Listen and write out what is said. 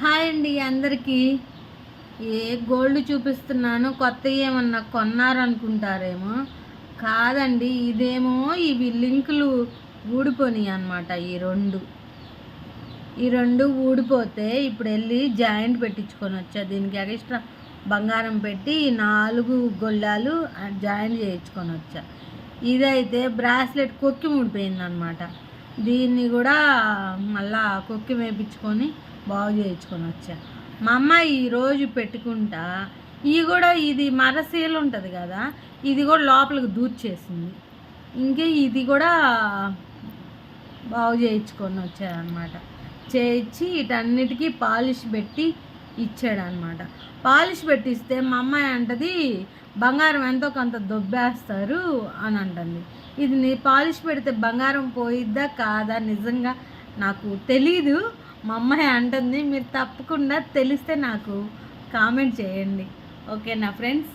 Hi అండి అందరికీ. ఏ gold చూపిస్తున్నాను, కొత్త ఏమన్నా కొన్నారనుకుంటారేమో. కాదండి, ఇదేమో ఇవి లింకులు ఊడిపోయినాయి అన్నమాట. ఈ రెండు ఊడిపోతే ఇప్పుడు వెళ్ళి జాయింట్ పెట్టించుకొని వచ్చా. దీనికి ఎక్స్ట్రా బంగారం పెట్టి 4 గొల్లాలు జాయింట్ చేయించుకొని వచ్చా. ఇదైతే బ్రాస్లెట్ కొక్కి ఊడిపోయింది అనమాట. దీన్ని కూడా మళ్ళా కొక్కి వేయించుకొని బాగు చేయించుకొని వచ్చా. మా అమ్మ ఈరోజు పెట్టుకుంటా ఇది మరసీలు ఉంటుంది కదా, ఇది కూడా లోపలికి దూర్చేసింది. ఇంకే ఇది కూడా బాగు చేయించుకొని వచ్చారనమాట. చేయించి వీటన్నిటికీ పాలిష్ పెట్టి ఇచ్చాడనమాట. పాలిష్ పెట్టిస్తే మా అమ్మాయి అంటది బంగారం ఎంతో కొంత దొబ్బేస్తారు అని అంటుంది. ఇది పాలిష్ పెడితే బంగారం పోయిద్దా కాదా నిజంగా నాకు తెలీదు. మా అమ్మాయి అంటుంది. మీరు తప్పకుండా తెలిస్తే నాకు కామెంట్ చేయండి. ఓకేనా ఫ్రెండ్స్.